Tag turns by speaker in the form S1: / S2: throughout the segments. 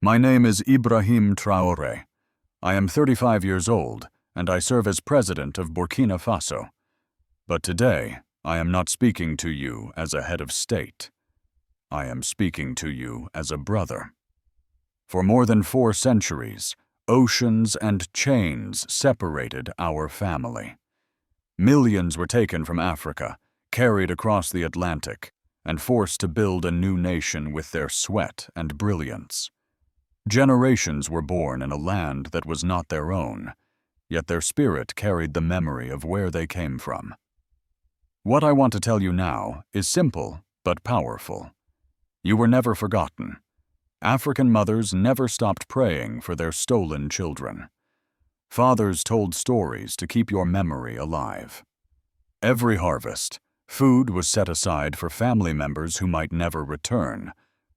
S1: My name is Ibrahim Traoré. I am 35 years old, and I serve as president of Burkina Faso. But today, I am not speaking to you as a head of state. I am speaking to you as a brother. For more than 4 centuries, oceans and chains separated our family. Millions were taken from Africa, carried across the Atlantic, and forced to build a new nation with their sweat and brilliance. Generations were born in a land that was not their own, yet their spirit carried the memory of where they came from. What I want to tell you now is simple but powerful. You were never forgotten. African mothers never stopped praying for their stolen children. Fathers told stories to keep your memory alive. Every harvest, food was set aside for family members who might never return,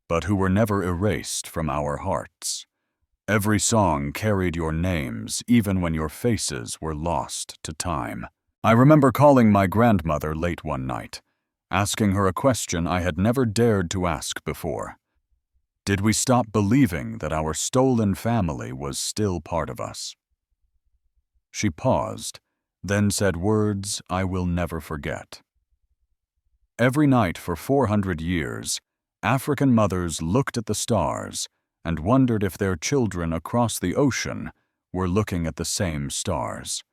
S1: but who were never erased from our hearts. Every song carried your names even when your faces were lost to time. I remember calling my grandmother late one night, asking her a question I had never dared to ask before. Did we stop believing that our stolen family was still part of us? She paused, then said words I will never forget. Every night for 400 years, African mothers looked at the stars and wondered if their children across the ocean were looking at the same stars.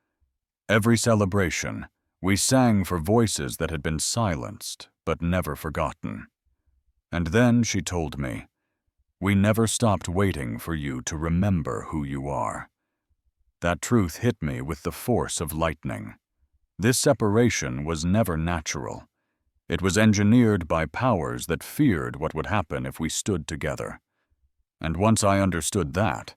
S1: Every celebration, we sang for voices that had been silenced but never forgotten. And then she told me, "We never stopped waiting for you to remember who you are." That truth hit me with the force of lightning. This separation was never natural. It was engineered by powers that feared what would happen if we stood together. And once I understood that,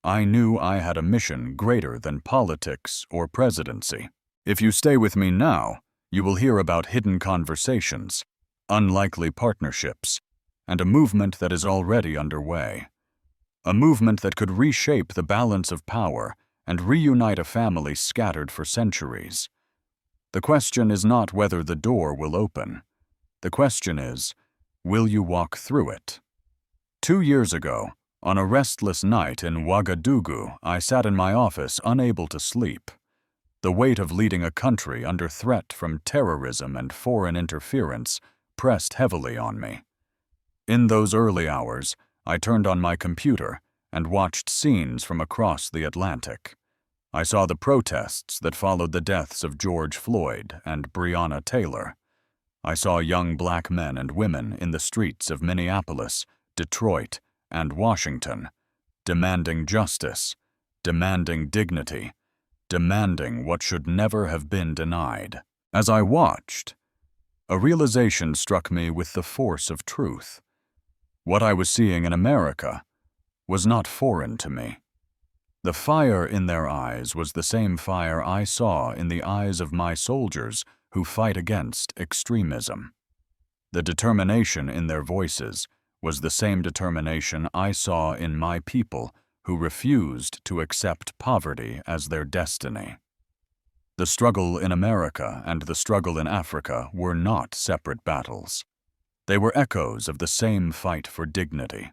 S1: I knew I had a mission greater than politics or presidency. If you stay with me now, you will hear about hidden conversations, unlikely partnerships, and a movement that is already underway. A movement that could reshape the balance of power and reunite a family scattered for centuries. The question is not whether the door will open. The question is, will you walk through it? 2 years ago, on a restless night in Ouagadougou, I sat in my office unable to sleep. The weight of leading a country under threat from terrorism and foreign interference pressed heavily on me. In those early hours, I turned on my computer and watched scenes from across the Atlantic. I saw the protests that followed the deaths of George Floyd and Breonna Taylor. I saw young black men and women in the streets of Minneapolis, Detroit, and Washington, demanding justice, demanding dignity, demanding what should never have been denied. As I watched, a realization struck me with the force of truth. What I was seeing in America was not foreign to me. The fire in their eyes was the same fire I saw in the eyes of my soldiers who fight against extremism. The determination in their voices was the same determination I saw in my people who refused to accept poverty as their destiny. The struggle in America and the struggle in Africa were not separate battles. They were echoes of the same fight for dignity.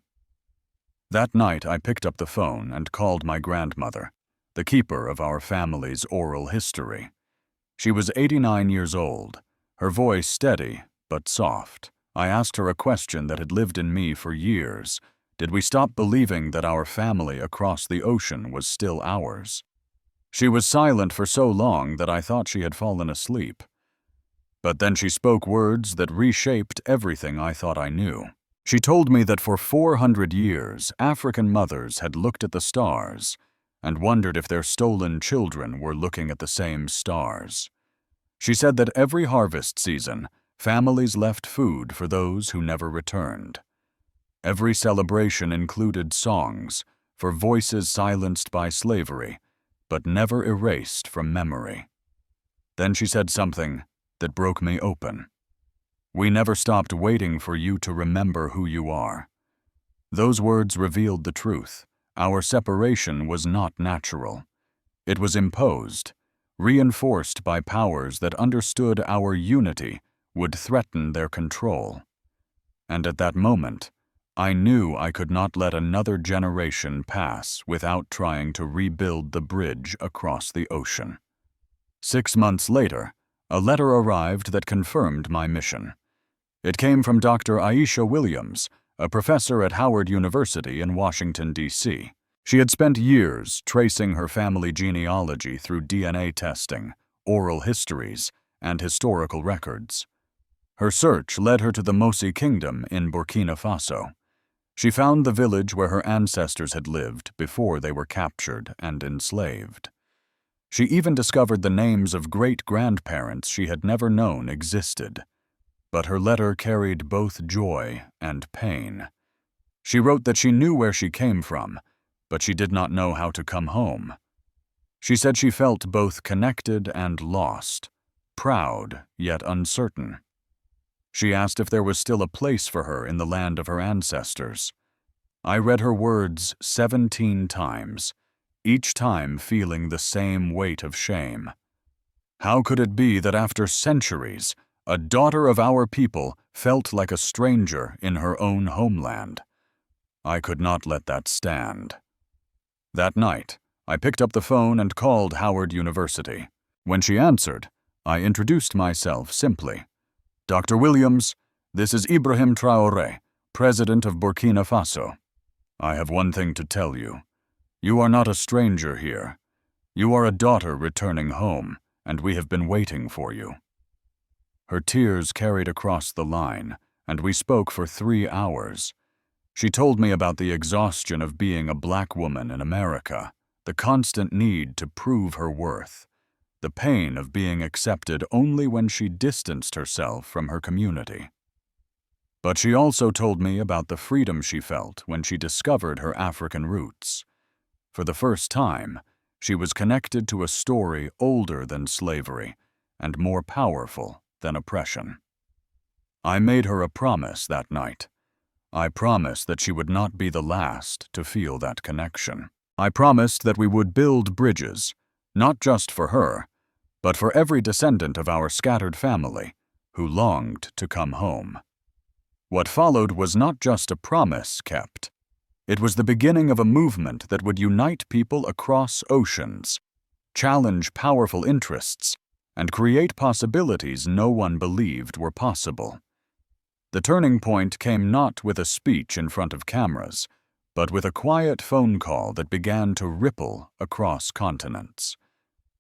S1: That night I picked up the phone and called my grandmother, the keeper of our family's oral history. She was 89 years old, her voice steady but soft. I asked her a question that had lived in me for years. Did we stop believing that our family across the ocean was still ours? She was silent for so long that I thought she had fallen asleep. But then she spoke words that reshaped everything I thought I knew. She told me that for 400 years, African mothers had looked at the stars and wondered if their stolen children were looking at the same stars. She said that every harvest season, families left food for those who never returned. Every celebration included songs for voices silenced by slavery, but never erased from memory. Then she said something that broke me open. We never stopped waiting for you to remember who you are. Those words revealed the truth. Our separation was not natural. It was imposed, reinforced by powers that understood our unity would threaten their control. And at that moment, I knew I could not let another generation pass without trying to rebuild the bridge across the ocean. 6 months later, a letter arrived that confirmed my mission. It came from Dr. Aisha Williams, a professor at Howard University in Washington, D.C. She had spent years tracing her family genealogy through DNA testing, oral histories, and historical records. Her search led her to the Mosi Kingdom in Burkina Faso. She found the village where her ancestors had lived before they were captured and enslaved. She even discovered the names of great-grandparents she had never known existed. But her letter carried both joy and pain. She wrote that she knew where she came from, but she did not know how to come home. She said she felt both connected and lost, proud yet uncertain. She asked if there was still a place for her in the land of her ancestors. I read her words 17 times, each time feeling the same weight of shame. How could it be that after centuries, a daughter of our people felt like a stranger in her own homeland? I could not let that stand. That night, I picked up the phone and called Howard University. When she answered, I introduced myself simply. Dr. Williams, this is Ibrahim Traoré, President of Burkina Faso. I have one thing to tell you. You are not a stranger here. You are a daughter returning home, and we have been waiting for you. Her tears carried across the line, and we spoke for 3 hours. She told me about the exhaustion of being a black woman in America, the constant need to prove her worth, the pain of being accepted only when she distanced herself from her community. But she also told me about the freedom she felt when she discovered her African roots. For the first time, she was connected to a story older than slavery and more powerful than oppression. I made her a promise that night. I promised that she would not be the last to feel that connection. I promised that we would build bridges, not just for her, but for every descendant of our scattered family who longed to come home. What followed was not just a promise kept. It was the beginning of a movement that would unite people across oceans, challenge powerful interests, and create possibilities no one believed were possible. The turning point came not with a speech in front of cameras, but with a quiet phone call that began to ripple across continents.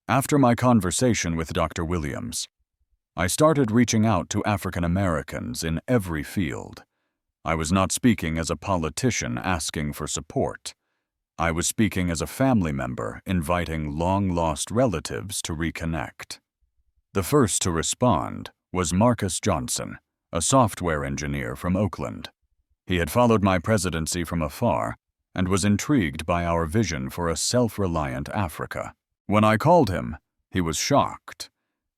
S1: After my conversation with Dr. Williams, I started reaching out to African Americans in every field. I was not speaking as a politician asking for support. I was speaking as a family member inviting long-lost relatives to reconnect. The first to respond was Marcus Johnson, a software engineer from Oakland. He had followed my presidency from afar and was intrigued by our vision for a self-reliant Africa. When I called him, he was shocked.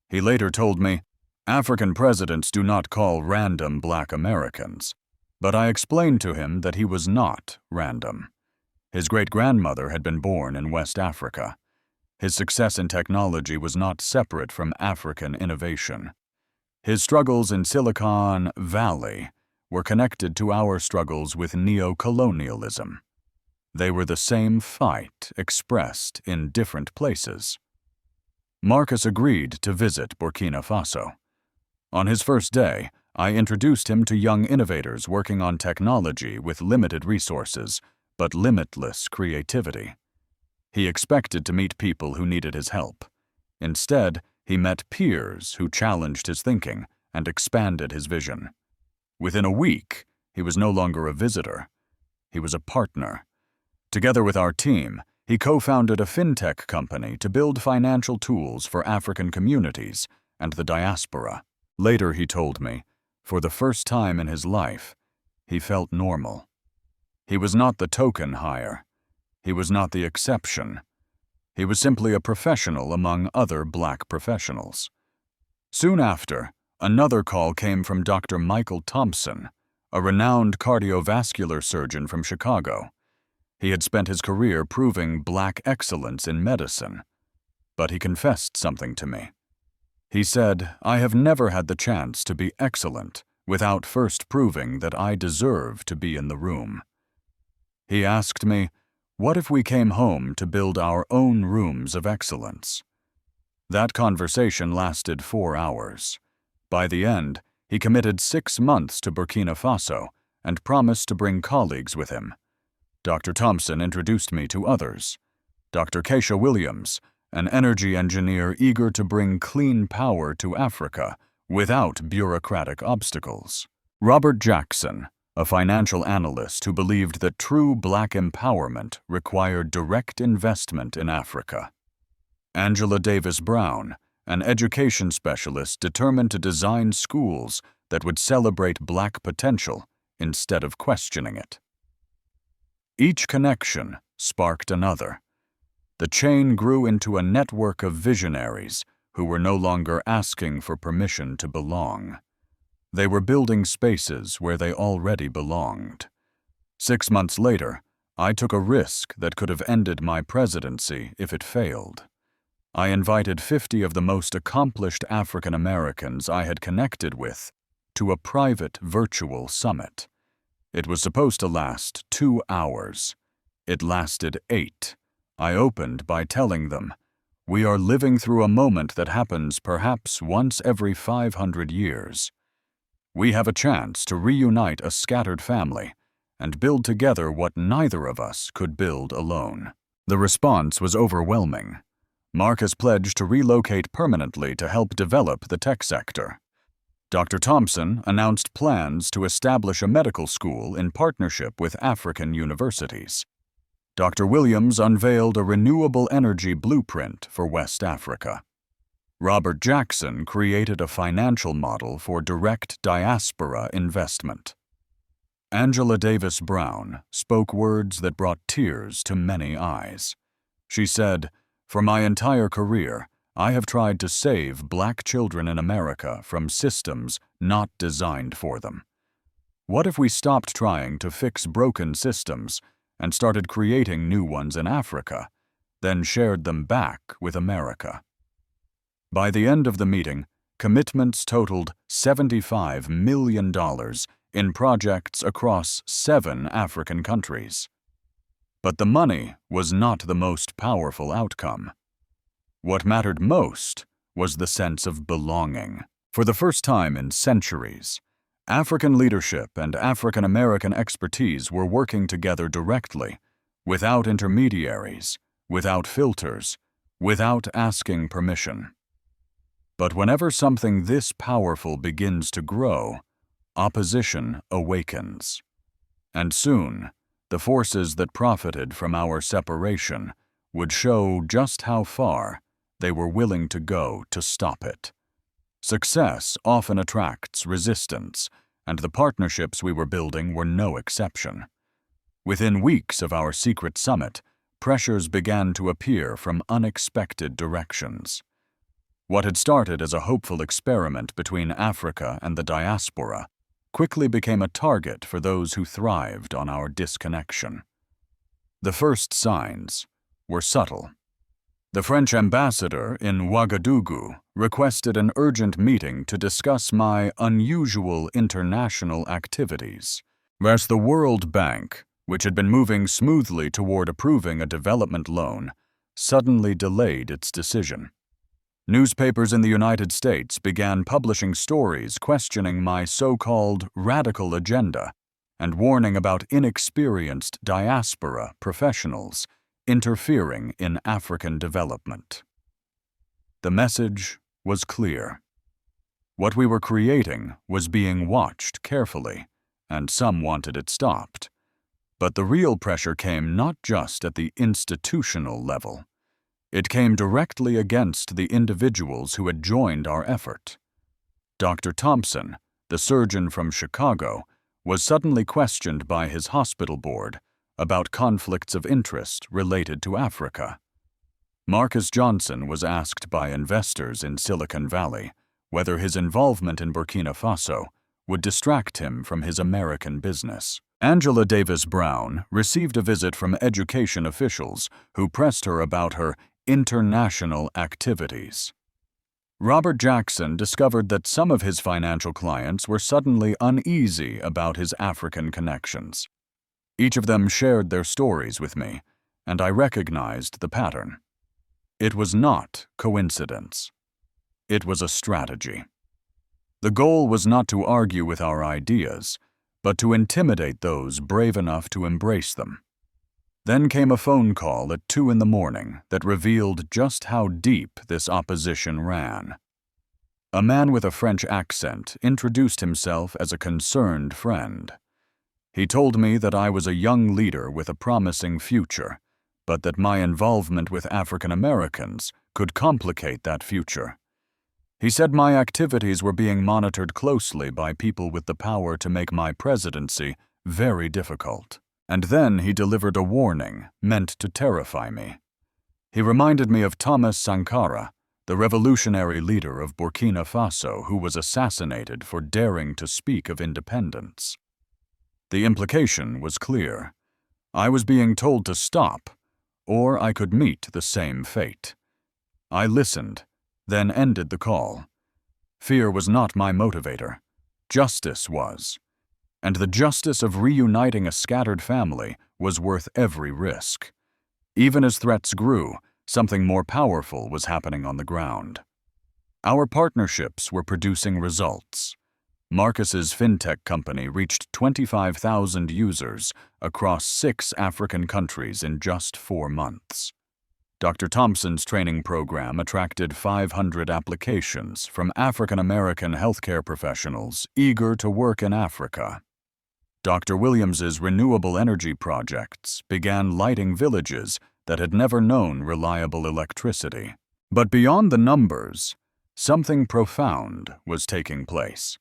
S1: He later told me, African presidents do not call random black Americans. But I explained to him that he was not random. His great-grandmother had been born in West Africa. His success in technology was not separate from African innovation. His struggles in Silicon Valley were connected to our struggles with neo-colonialism. They were the same fight expressed in different places. Marcus agreed to visit Burkina Faso. On his first day, I introduced him to young innovators working on technology with limited resources, but limitless creativity. He expected to meet people who needed his help. Instead, he met peers who challenged his thinking and expanded his vision. Within a week, he was no longer a visitor. He was a partner. Together with our team, he co-founded a fintech company to build financial tools for African communities and the diaspora. Later, he told me, for the first time in his life, he felt normal. He was not the token hire. He was not the exception. He was simply a professional among other black professionals. Soon after, another call came from Dr. Michael Thompson, a renowned cardiovascular surgeon from Chicago. He had spent his career proving black excellence in medicine. But he confessed something to me. He said, I have never had the chance to be excellent without first proving that I deserve to be in the room. He asked me, what if we came home to build our own rooms of excellence? That conversation lasted 4 hours. By the end, he committed 6 months to Burkina Faso and promised to bring colleagues with him. Dr. Thompson introduced me to others. Dr. Keisha Williams, an energy engineer eager to bring clean power to Africa without bureaucratic obstacles. Robert Jackson, a financial analyst who believed that true Black empowerment required direct investment in Africa. Angela Davis Brown, an education specialist determined to design schools that would celebrate Black potential instead of questioning it. Each connection sparked another. The chain grew into a network of visionaries who were no longer asking for permission to belong. They were building spaces where they already belonged. 6 months later, I took a risk that could have ended my presidency if it failed. I invited 50 of the most accomplished African Americans I had connected with to a private virtual summit. It was supposed to last 2 hours. It lasted 8. I opened by telling them, "We are living through a moment that happens perhaps once every 500 years. We have a chance to reunite a scattered family and build together what neither of us could build alone." The response was overwhelming. Mark has pledged to relocate permanently to help develop the tech sector. Dr. Thompson announced plans to establish a medical school in partnership with African universities. Dr. Williams unveiled a renewable energy blueprint for West Africa. Robert Jackson created a financial model for direct diaspora investment. Angela Davis Brown spoke words that brought tears to many eyes. She said, "For my entire career, I have tried to save Black children in America from systems not designed for them. What if we stopped trying to fix broken systems and started creating new ones in Africa, then shared them back with America?" By the end of the meeting, commitments totaled $75 million in projects across 7 African countries. But the money was not the most powerful outcome. What mattered most was the sense of belonging. For the first time in centuries, African leadership and African American expertise were working together directly, without intermediaries, without filters, without asking permission. But whenever something this powerful begins to grow, opposition awakens. And soon, the forces that profited from our separation would show just how far they were willing to go to stop it. Success often attracts resistance, and the partnerships we were building were no exception. Within weeks of our secret summit, pressures began to appear from unexpected directions. What had started as a hopeful experiment between Africa and the diaspora quickly became a target for those who thrived on our disconnection. The first signs were subtle. The French ambassador in Ouagadougou requested an urgent meeting to discuss my unusual international activities, whereas the World Bank, which had been moving smoothly toward approving a development loan, suddenly delayed its decision. Newspapers in the United States began publishing stories questioning my so-called radical agenda and warning about inexperienced diaspora professionals interfering in African development. The message was clear. What we were creating was being watched carefully, and some wanted it stopped. But the real pressure came not just at the institutional level. It came directly against the individuals who had joined our effort. Dr. Thompson, the surgeon from Chicago, was suddenly questioned by his hospital board about conflicts of interest related to Africa. Marcus Johnson was asked by investors in Silicon Valley whether his involvement in Burkina Faso would distract him from his American business. Angela Davis Brown received a visit from education officials who pressed her about her international activities. Robert Jackson discovered that some of his financial clients were suddenly uneasy about his African connections. Each of them shared their stories with me, and I recognized the pattern. It was not coincidence. It was a strategy. The goal was not to argue with our ideas, but to intimidate those brave enough to embrace them. Then came a phone call at 2 a.m. that revealed just how deep this opposition ran. A man with a French accent introduced himself as a concerned friend. He told me that I was a young leader with a promising future, but that my involvement with African Americans could complicate that future. He said my activities were being monitored closely by people with the power to make my presidency very difficult. And then he delivered a warning meant to terrify me. He reminded me of Thomas Sankara, the revolutionary leader of Burkina Faso who was assassinated for daring to speak of independence. The implication was clear. I was being told to stop, or I could meet the same fate. I listened, then ended the call. Fear was not my motivator. Justice was. And the justice of reuniting a scattered family was worth every risk. Even as threats grew, something more powerful was happening on the ground. Our partnerships were producing results. Marcus's fintech company reached 25,000 users across 6 African countries in just 4 months. Dr. Thompson's training program attracted 500 applications from African American healthcare professionals eager to work in Africa. Dr. Williams's renewable energy projects began lighting villages that had never known reliable electricity. But beyond the numbers, something profound was taking place.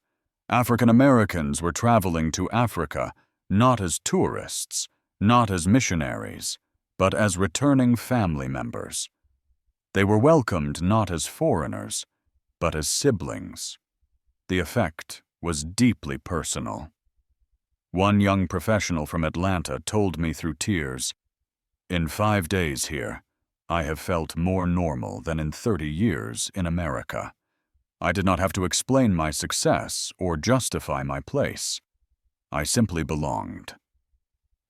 S1: African Americans were traveling to Africa not as tourists, not as missionaries, but as returning family members. They were welcomed not as foreigners, but as siblings. The effect was deeply personal. One young professional from Atlanta told me through tears, "In 5 days here, I have felt more normal than in 30 years in America. I did not have to explain my success or justify my place. I simply belonged."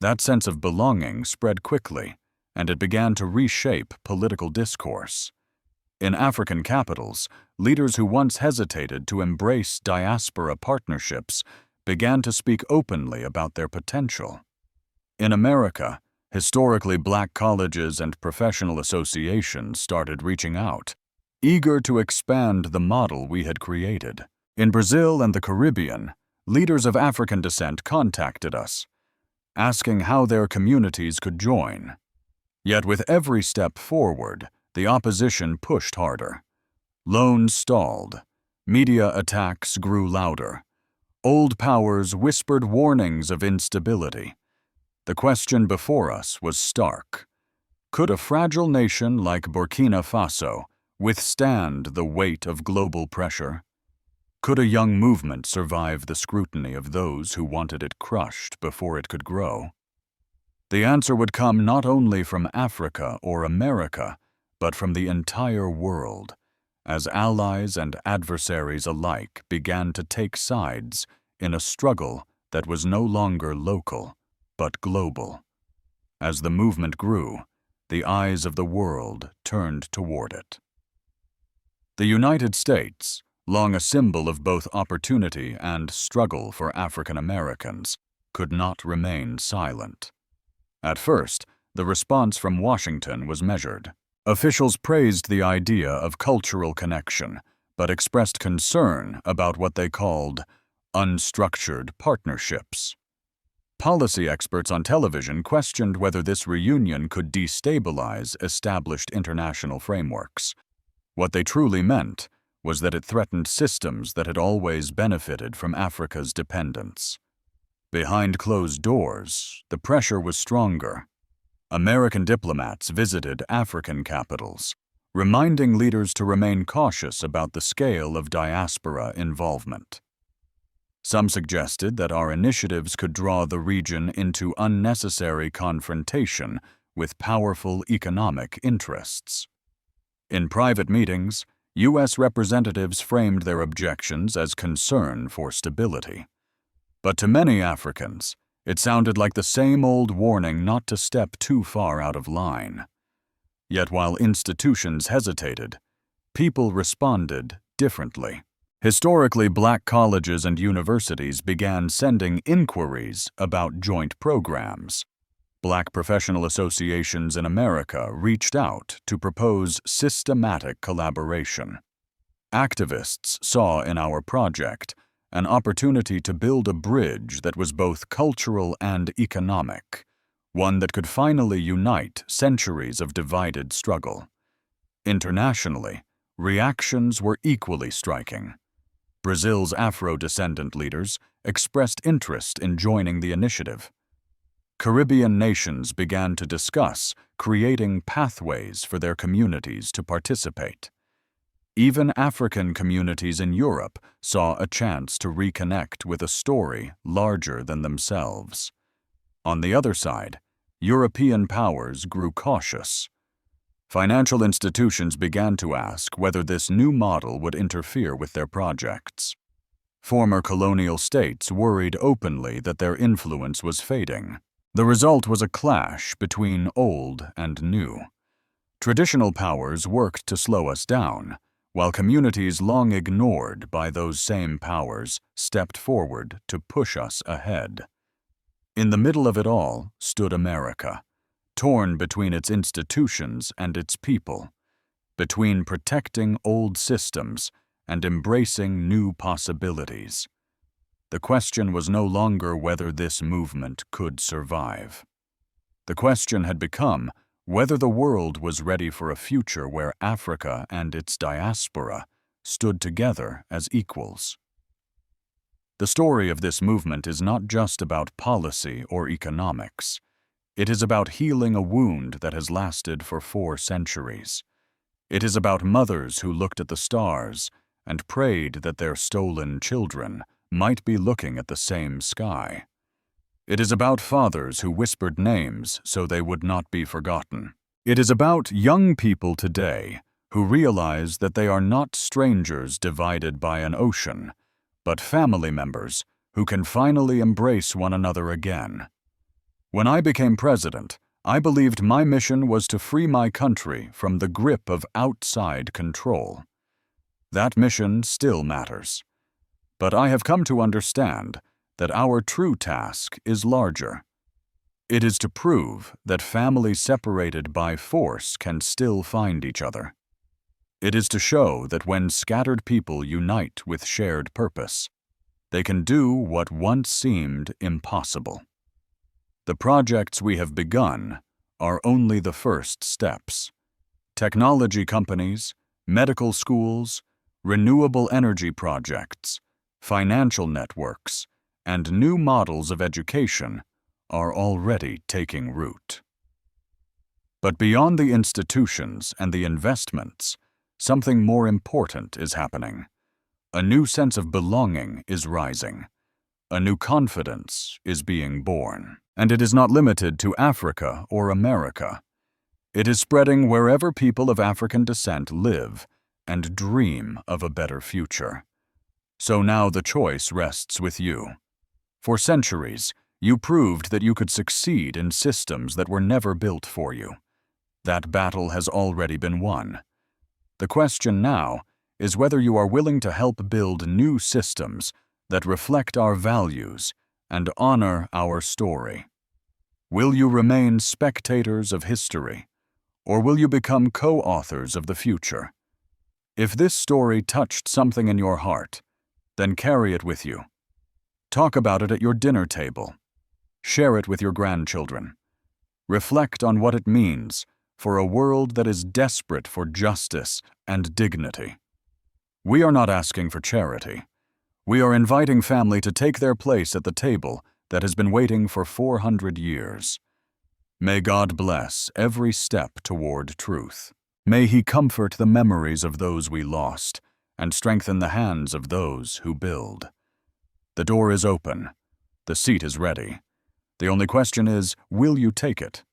S1: That sense of belonging spread quickly, and it began to reshape political discourse. In African capitals, leaders who once hesitated to embrace diaspora partnerships began to speak openly about their potential. In America, historically black colleges and professional associations started reaching out, eager to expand the model we had created. In Brazil and the Caribbean, leaders of African descent contacted us, asking how their communities could join. Yet with every step forward, the opposition pushed harder. Loans stalled. Media attacks grew louder. Old powers whispered warnings of instability. The question before us was stark. Could a fragile nation like Burkina Faso withstand the weight of global pressure? Could a young movement survive the scrutiny of those who wanted it crushed before it could grow? The answer would come not only from Africa or America, but from the entire world, as allies and adversaries alike began to take sides in a struggle that was no longer local, but global. As the movement grew, the eyes of the world turned toward it. The United States, long a symbol of both opportunity and struggle for African Americans, could not remain silent. At first, the response from Washington was measured. Officials praised the idea of cultural connection, but expressed concern about what they called unstructured partnerships. Policy experts on television questioned whether this reunion could destabilize established international frameworks. What they truly meant was that it threatened systems that had always benefited from Africa's dependence. Behind closed doors, the pressure was stronger. American diplomats visited African capitals, reminding leaders to remain cautious about the scale of diaspora involvement. Some suggested that our initiatives could draw the region into unnecessary confrontation with powerful economic interests. In private meetings, U.S. representatives framed their objections as concern for stability. But to many Africans, it sounded like the same old warning not to step too far out of line. Yet while institutions hesitated, people responded differently. Historically, black colleges and universities began sending inquiries about joint programs. Black professional associations in America reached out to propose systematic collaboration. Activists saw in our project an opportunity to build a bridge that was both cultural and economic, one that could finally unite centuries of divided struggle. Internationally, reactions were equally striking. Brazil's Afro-descendant leaders expressed interest in joining the initiative. Caribbean nations began to discuss creating pathways for their communities to participate. Even African communities in Europe saw a chance to reconnect with a story larger than themselves. On the other side, European powers grew cautious. Financial institutions began to ask whether this new model would interfere with their projects. Former colonial states worried openly that their influence was fading. The result was a clash between old and new. Traditional powers worked to slow us down, while communities long ignored by those same powers stepped forward to push us ahead. In the middle of it all stood America, torn between its institutions and its people, between protecting old systems and embracing new possibilities. The question was no longer whether this movement could survive. The question had become whether the world was ready for a future where Africa and its diaspora stood together as equals. The story of this movement is not just about policy or economics. It is about healing a wound that has lasted for 4 centuries. It is about mothers who looked at the stars and prayed that their stolen children might be looking at the same sky. It is about fathers who whispered names so they would not be forgotten. It is about young people today who realize that they are not strangers divided by an ocean, but family members who can finally embrace one another again. When I became president, I believed my mission was to free my country from the grip of outside control. That mission still matters. But I have come to understand that our true task is larger. It is to prove that families separated by force can still find each other. It is to show that when scattered people unite with shared purpose, they can do what once seemed impossible. The projects we have begun are only the first steps. Technology companies, medical schools, renewable energy projects, financial networks, and new models of education are already taking root. But beyond the institutions and the investments, something more important is happening. A new sense of belonging is rising. A new confidence is being born. And it is not limited to Africa or America. It is spreading wherever people of African descent live and dream of a better future. So now the choice rests with you. For centuries, you proved that you could succeed in systems that were never built for you. That battle has already been won. The question now is whether you are willing to help build new systems that reflect our values and honor our story. Will you remain spectators of history, or will you become co-authors of the future? If this story touched something in your heart, then carry it with you. Talk about it at your dinner table. Share it with your grandchildren. Reflect on what it means for a world that is desperate for justice and dignity. We are not asking for charity. We are inviting family to take their place at the table that has been waiting for 400 years. May God bless every step toward truth. May He comfort the memories of those we lost and strengthen the hands of those who build. The door is open. The seat is ready. The only question is, will you take it?